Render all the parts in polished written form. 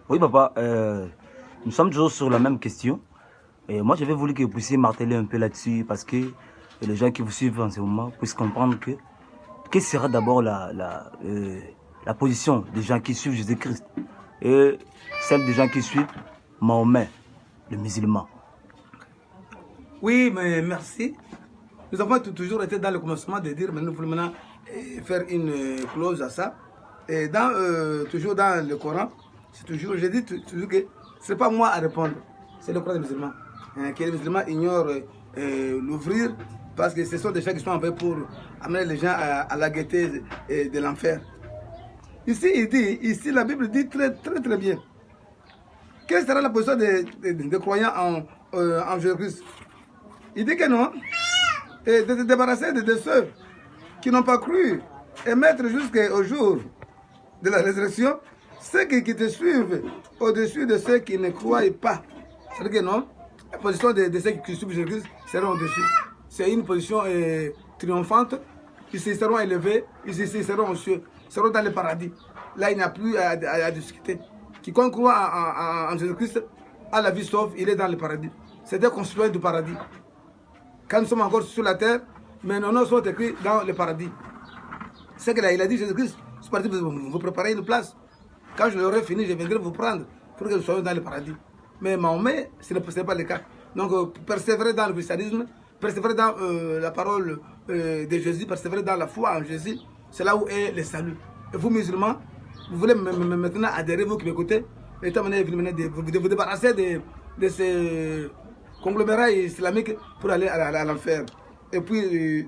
Oui, papa, nous sommes toujours sur la même question. Et moi, j'avais voulu que vous puissiez marteler un peu là-dessus parce que les gens qui vous suivent en ce moment puissent comprendre que quelle sera d'abord la position des gens qui suivent Jésus-Christ et celle des gens qui suivent Mahomet, le musulman. Oui, mais merci. Nous avons toujours été dans le commencement de dire, mais nous voulons maintenant faire une clause à ça. Et toujours dans le Coran, je dis toujours que ce n'est pas moi à répondre, c'est le Coran des musulmans. Que les musulmans ignorent l'ouvrir parce que ce sont des gens qui sont envoyés pour amener les gens à la gaieté de l'enfer. Ici, la Bible dit très bien. Quelle sera la position des croyants en Jésus-Christ? Il dit que non, et de se débarrasser de ceux qui n'ont pas cru et mettre jusqu'au jour de la résurrection ceux qui te suivent au-dessus de ceux qui ne croient pas. C'est-à-dire que non, la position de ceux qui suivent Jésus-Christ sera au-dessus. C'est une position triomphante. Ils seront élevés, ils seront aux cieux, ils seront dans le paradis. Là, il n'y a plus à discuter. Quiconque croit en Jésus-Christ a la vie sauve, il est dans le paradis. C'est un concitoyen du paradis. Quand nous sommes encore sur la terre, mais nos noms sont écrits dans le paradis. C'est qu'il a dit, Jésus-Christ, je suis parti vous préparer une place. Quand je l'aurai fini, je viendrai vous prendre pour que nous soyons dans le paradis. Mais Mahomet, ce n'est pas le cas. Donc, persévérer dans le christianisme, persévérer dans la parole de Jésus, persévérer dans la foi en Jésus, c'est là où est le salut. Et vous, musulmans, vous voulez maintenant adhérer, vous qui m'écoutez, étant donné de vous débarrasser de ces conglomérats islamiques pour aller à l'enfer. Et puis,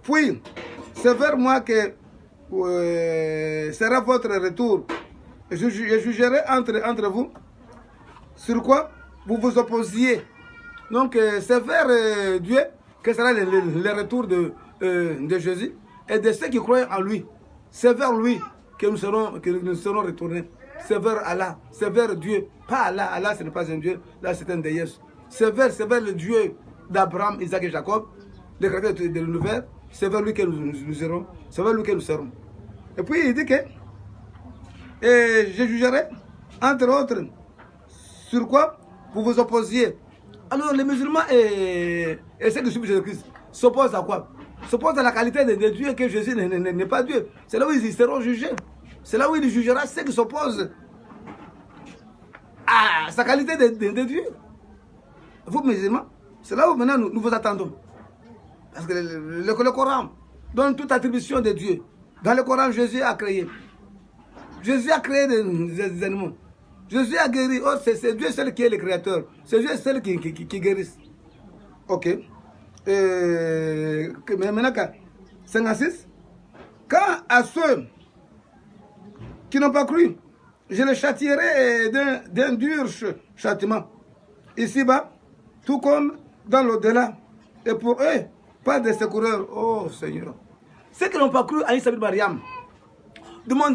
puis, c'est vers moi que sera votre retour. Je jugerai entre vous sur quoi vous vous opposiez. Donc, c'est vers Dieu que sera le retour de Jésus et de ceux qui croient en lui. C'est vers lui que nous serons retournés. C'est vers Allah, c'est vers Dieu. Pas Allah, Allah ce n'est pas un Dieu, là c'est un déesse. C'est vers le Dieu d'Abraham, Isaac et Jacob, le créateur de l'univers. C'est vers lui que nous irons, c'est vers lui que nous serons. Et puis il dit que je jugerai, entre autres, sur quoi vous vous opposiez. Alors les musulmans et ceux qui suivent Jésus-Christ s'opposent à quoi? S'opposent à la qualité de Dieu, que Jésus n'est pas Dieu. C'est là où ils seront jugés. C'est là où il jugera ceux qui s'opposent à sa qualité de Dieu. Vous musulmans, c'est là où maintenant nous vous attendons. Parce que le Coran donne toute attribution de Dieu. Dans le Coran, Jésus a créé. Jésus a créé des animaux. Jésus a guéri. Oh, c'est Dieu seul qui est le créateur. C'est Dieu seul qui guérit. Ok. Mais maintenant, 56. Quand à ceux qui n'ont pas cru, je les châtierai d'un dur châtiment. Ici-bas, tout comme dans l'au-delà. Et pour eux, pas de secoureur. Oh Seigneur. Ceux qui n'ont pas cru à Isa bin Mariam demandent